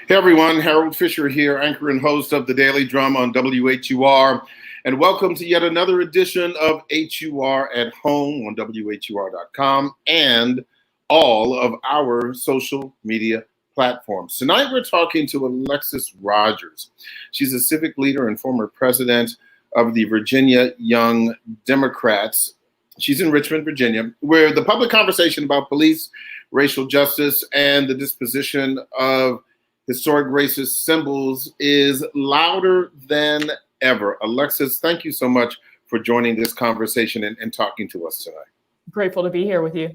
Hey everyone, Harold Fisher here, anchor and host of the Daily Drum on WHUR, and welcome to yet another edition of HUR at Home on WHUR.com and all of our social media platforms. Tonight we're talking to Alexsis Rodgers. She's a civic leader and former president of the Virginia Young Democrats. She's in Richmond, Virginia, where the public conversation about police, racial justice, and the disposition of historic racist symbols is louder than ever. Alexsis, thank you so much for joining this conversation and talking to us tonight. Grateful to be here with you.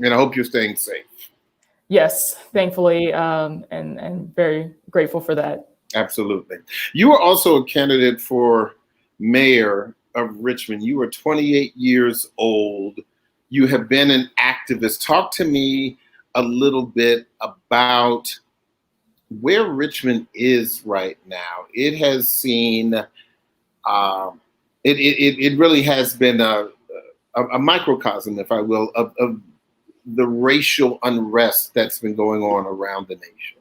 And I hope you're staying safe. Yes, thankfully, and very grateful for that. Absolutely. You are also a candidate for mayor of Richmond. You are 28 years old. You have been an activist. Talk to me a little bit about where Richmond is right now. It has seen, it really has been a microcosm, if I will, of the racial unrest that's been going on around the nation.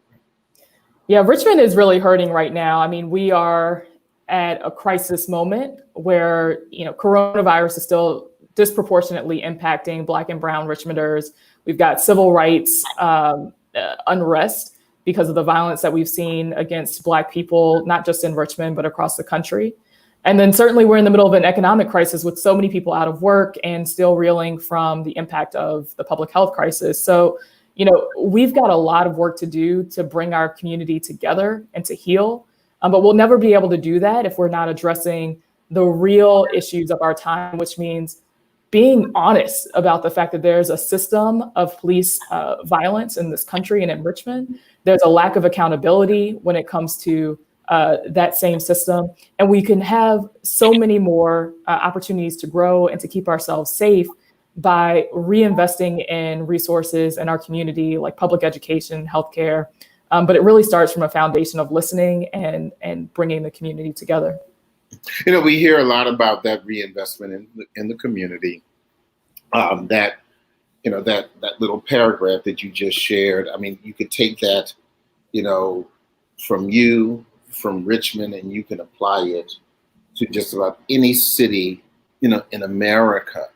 Yeah, Richmond is really hurting right now. I mean, we are at a crisis moment where, coronavirus is still disproportionately impacting Black and brown Richmonders. We've got civil rights unrest because of the violence that we've seen against Black people, not just in Richmond, but across the country. And then certainly we're in the middle of an economic crisis with so many people out of work and still reeling from the impact of the public health crisis. So, we've got a lot of work to do to bring our community together and to heal. But we'll never be able to do that if we're not addressing the real issues of our time, which means being honest about the fact that there's a system of police violence in this country and in Richmond. There's a lack of accountability when it comes to that same system. And we can have so many more opportunities to grow and to keep ourselves safe by reinvesting in resources in our community, like public education, healthcare. But it really starts from a foundation of listening and bringing the community together. We hear a lot about that reinvestment in the community. That little paragraph that you just shared. I mean, you could take that, from Richmond, and you can apply it to just about any city, in America.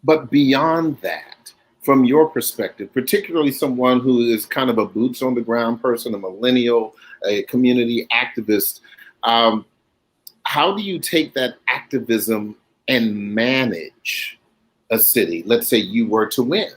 But beyond that, from your perspective, particularly someone who is kind of a boots on the ground person, a millennial, a community activist, how do you take that activism and manage a city? Let's say you were to win.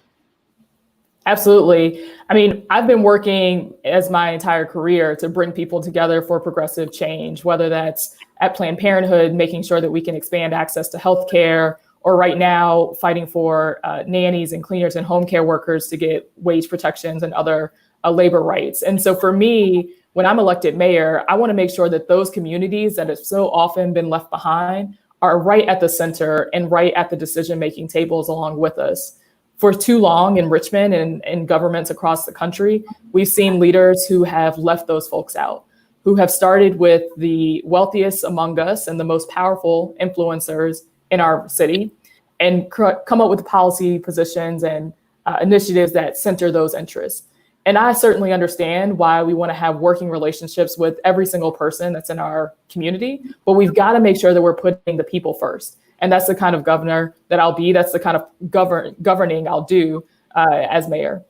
Absolutely. I mean, I've been working as my entire career to bring people together for progressive change, whether that's at Planned Parenthood, making sure that we can expand access to healthcare, or right now fighting for nannies and cleaners and home care workers to get wage protections and other labor rights. And so for me, when I'm elected mayor, I want to make sure that those communities that have so often been left behind are right at the center and right at the decision-making tables along with us. For too long in Richmond and governments across the country, we've seen leaders who have left those folks out, who have started with the wealthiest among us and the most powerful influencers in our city and come up with policy positions and initiatives that center those interests. And I certainly understand why we want to have working relationships with every single person that's in our community, but we've got to make sure that we're putting the people first. And that's the kind of governor that I'll be. That's the kind of governing I'll do as mayor.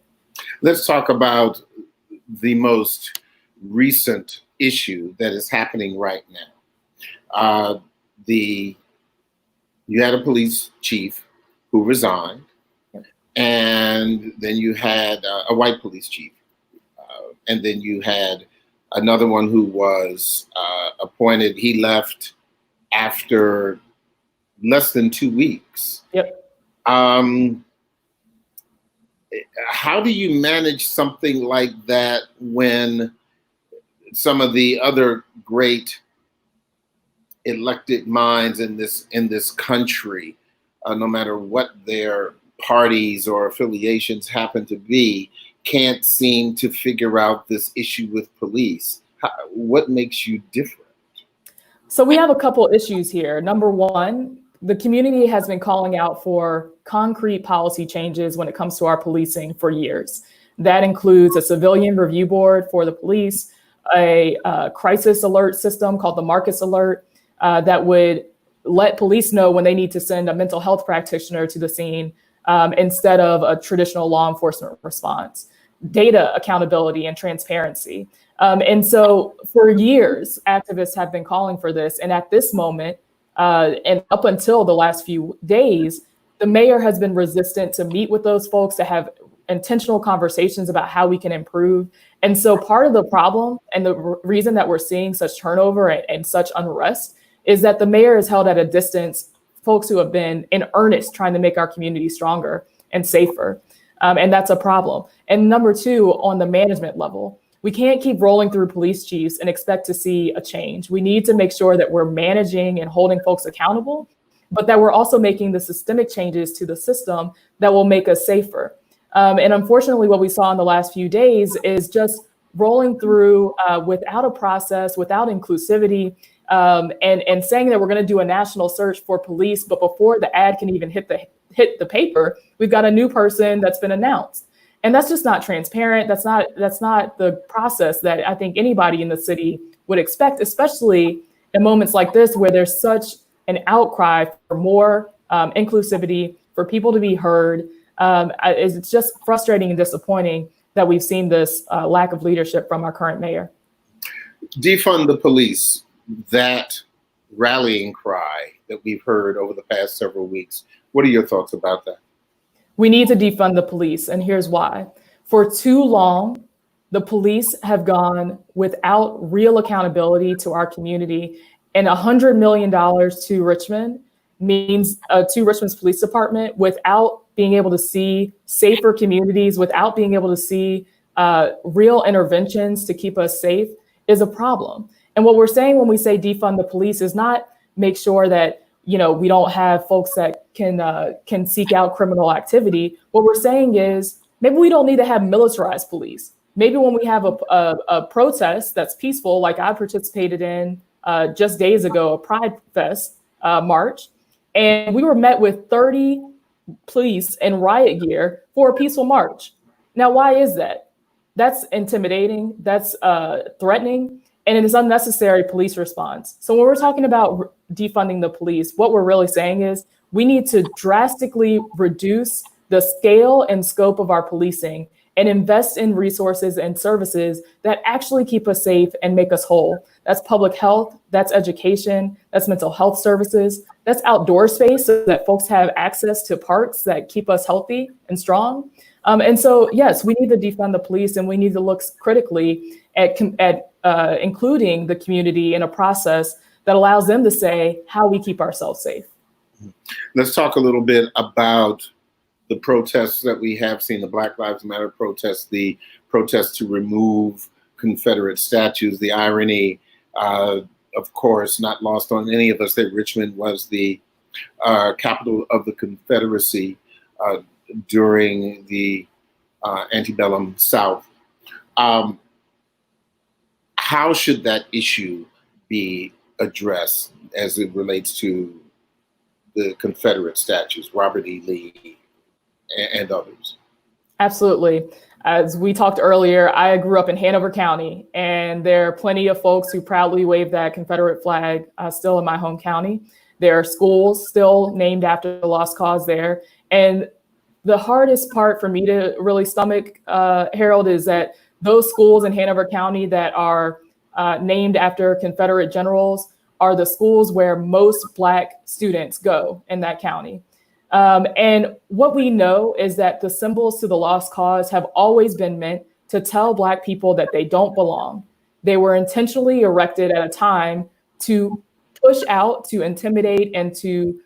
Let's talk about the most recent issue that is happening right now. You had a police chief who resigned, and then you had a white police chief, and then you had another one who was appointed. He left after less than 2 weeks. Yep. How do you manage something like that when some of the other great elected minds in this country, no matter what their parties or affiliations happen to be, can't seem to figure out this issue with police? What makes you different? So we have a couple issues here. Number one, the community has been calling out for concrete policy changes when it comes to our policing for years. That includes a civilian review board for the police, a crisis alert system called the Marcus Alert that would let police know when they need to send a mental health practitioner to the scene instead of a traditional law enforcement response, data accountability and transparency. And so for years, activists have been calling for this. And at this moment, and up until the last few days, the mayor has been resistant to meet with those folks, to have intentional conversations about how we can improve. And so part of the problem and the reason that we're seeing such turnover and such unrest is that the mayor has held at a distance folks who have been in earnest trying to make our community stronger and safer. And that's a problem. And number two, on the management level, we can't keep rolling through police chiefs and expect to see a change. We need to make sure that we're managing and holding folks accountable, but that we're also making the systemic changes to the system that will make us safer. And unfortunately, what we saw in the last few days is just rolling through without a process, without inclusivity, and saying that we're going to do a national search for police, but before the ad can even hit the paper, we've got a new person that's been announced. And that's just not transparent. That's not the process that I think anybody in the city would expect, especially in moments like this where there's such an outcry for more inclusivity, for people to be heard. It's just frustrating and disappointing that we've seen this lack of leadership from our current mayor. Defund the police, that rallying cry that we've heard over the past several weeks. What are your thoughts about that? We need to defund the police, and here's why. For too long, the police have gone without real accountability to our community, and $100 million to Richmond means to Richmond's police department without being able to see safer communities, without being able to see real interventions to keep us safe is a problem. And what we're saying when we say defund the police is not make sure that we don't have folks that can seek out criminal activity. What we're saying is maybe we don't need to have militarized police. Maybe when we have a protest that's peaceful, like I participated in just days ago, a Pride Fest march, and we were met with 30 police in riot gear for a peaceful march. Now, why is that? That's intimidating, that's threatening, and it is unnecessary police response. So when we're talking about defunding the police, what we're really saying is we need to drastically reduce the scale and scope of our policing and invest in resources and services that actually keep us safe and make us whole. That's public health, that's education, that's mental health services, that's outdoor space so that folks have access to parks that keep us healthy and strong. And so, yes, we need to defund the police, and we need to look critically at including the community in a process that allows them to say how we keep ourselves safe. Let's talk a little bit about the protests that we have seen, the Black Lives Matter protests, the protests to remove Confederate statues. The irony, of course, not lost on any of us, that Richmond was the capital of the Confederacy during the antebellum South. How should that issue be addressed as it relates to the Confederate statues, Robert E. Lee and others? Absolutely. As we talked earlier, I grew up in Hanover County, and there are plenty of folks who proudly wave that Confederate flag still in my home county. There are schools still named after the lost cause there. And the hardest part for me to really stomach, Harold, is that those schools in Hanover County that are named after Confederate generals are the schools where most Black students go in that county. And what we know is that the symbols to the lost cause have always been meant to tell Black people that they don't belong. They were intentionally erected at a time to push out, to intimidate, and to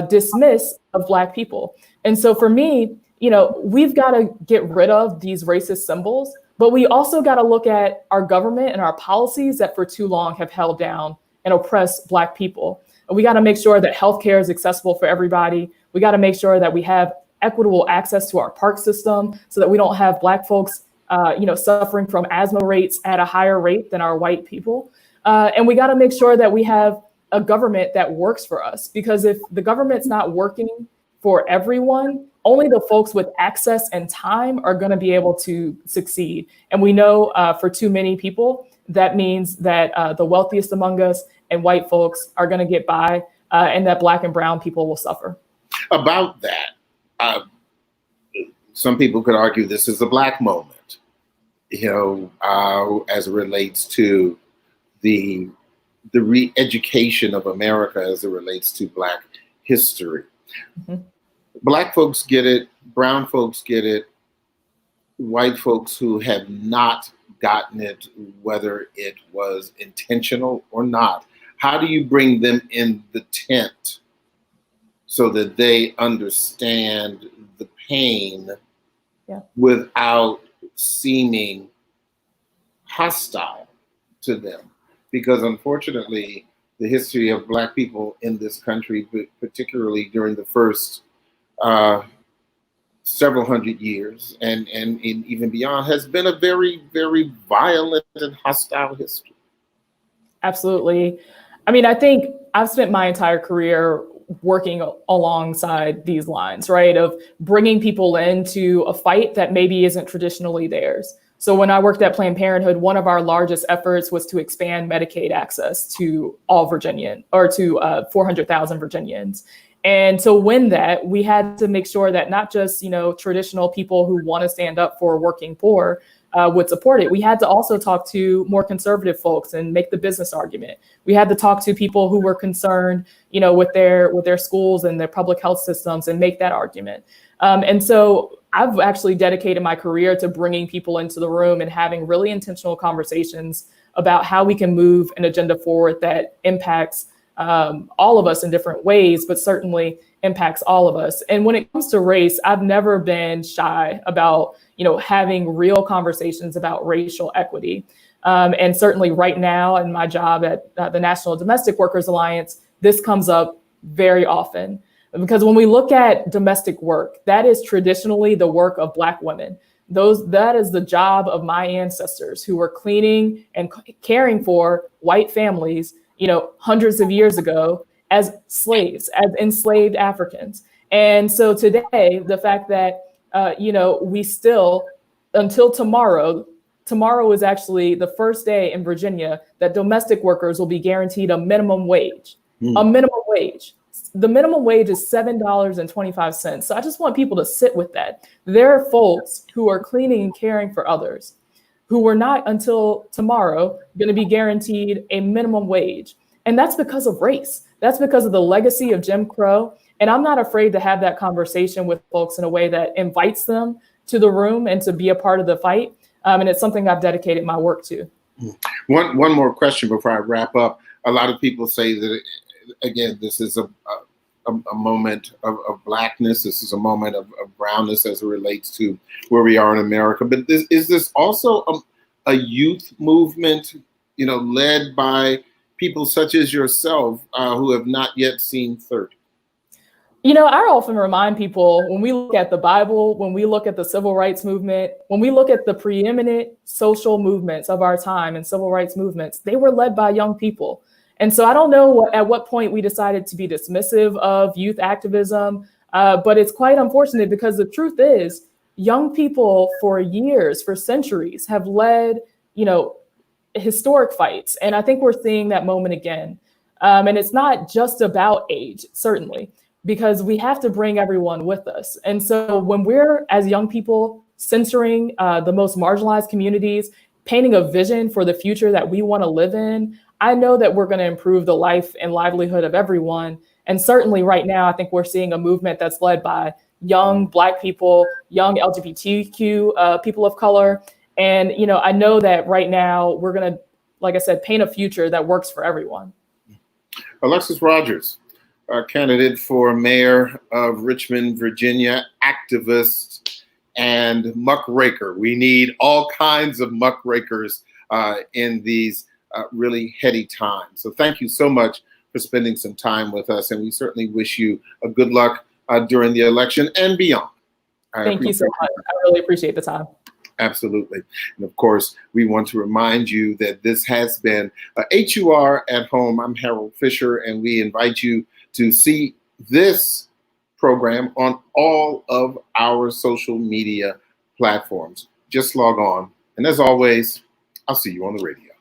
dismiss of Black people. And so for me, we've got to get rid of these racist symbols, but we also got to look at our government and our policies that for too long have held down and oppressed Black people. And we got to make sure that healthcare is accessible for everybody. We got to make sure that we have equitable access to our park system so that we don't have Black folks, suffering from asthma rates at a higher rate than our white people. And we got to make sure that we have a government that works for us, because if the government's not working for everyone, only the folks with access and time are going to be able to succeed. And we know for too many people, that means that the wealthiest among us and white folks are going to get by, and that Black and brown people will suffer. About that, some people could argue this is a Black moment, as it relates to the re-education of America as it relates to Black history. Mm-hmm. Black folks get it, brown folks get it, white folks who have not gotten it, whether it was intentional or not. How do you bring them in the tent so that they understand the pain without seeming hostile to them? Because unfortunately, the history of Black people in this country, particularly during the first several hundred years and even beyond, has been a very, very violent and hostile history. Absolutely. I mean, I think I've spent my entire career working alongside these lines, right, of bringing people into a fight that maybe isn't traditionally theirs. So when I worked at Planned Parenthood, one of our largest efforts was to expand Medicaid access to all Virginians, or to 400,000 Virginians. And to win that, we had to make sure that not just, traditional people who want to stand up for working poor would support it. We had to also talk to more conservative folks and make the business argument. We had to talk to people who were concerned, with their schools and their public health systems and make that argument. And so I've actually dedicated my career to bringing people into the room and having really intentional conversations about how we can move an agenda forward that impacts all of us in different ways, but certainly impacts all of us. And when it comes to race, I've never been shy about, having real conversations about racial equity. And certainly right now in my job at the National Domestic Workers Alliance, this comes up very often. Because when we look at domestic work, that is traditionally the work of Black women. That is the job of my ancestors who were cleaning and caring for white families, hundreds of years ago as slaves, as enslaved Africans. And so today, the fact that, we still, until tomorrow is actually the first day in Virginia that domestic workers will be guaranteed a minimum wage, a minimum wage. The minimum wage is $7.25. So I just want people to sit with that. There are folks who are cleaning and caring for others who were not until tomorrow going to be guaranteed a minimum wage. And that's because of race. That's because of the legacy of Jim Crow. And I'm not afraid to have that conversation with folks in a way that invites them to the room and to be a part of the fight. And it's something I've dedicated my work to. One more question before I wrap up. A lot of people say that, again, this is a moment of Blackness. This is a moment of brownness as it relates to where we are in America. But is this also a youth movement, led by people such as yourself who have not yet seen 30? I often remind people, when we look at the Bible, when we look at the civil rights movement, when we look at the preeminent social movements of our time and civil rights movements, they were led by young people. And so I don't know at what point we decided to be dismissive of youth activism, but it's quite unfortunate because the truth is young people for years, for centuries, have led, historic fights. And I think we're seeing that moment again. And it's not just about age, certainly, because we have to bring everyone with us. And so when we're, as young people, censoring the most marginalized communities, painting a vision for the future that we want to live in, I know that we're going to improve the life and livelihood of everyone. And certainly right now, I think we're seeing a movement that's led by young Black people, young LGBTQ people of color. And, I know that right now we're going to, like I said, paint a future that works for everyone. Alexsis Rodgers, candidate for mayor of Richmond, Virginia, activist and muckraker. We need all kinds of muckrakers in these really heady times. So thank you so much for spending some time with us. And we certainly wish you a good luck during the election and beyond. Thank you so much. I really appreciate the time. Absolutely. And of course, we want to remind you that this has been HUR at Home. I'm Harold Fisher, and we invite you to see this program on all of our social media platforms. Just log on. And as always, I'll see you on the radio.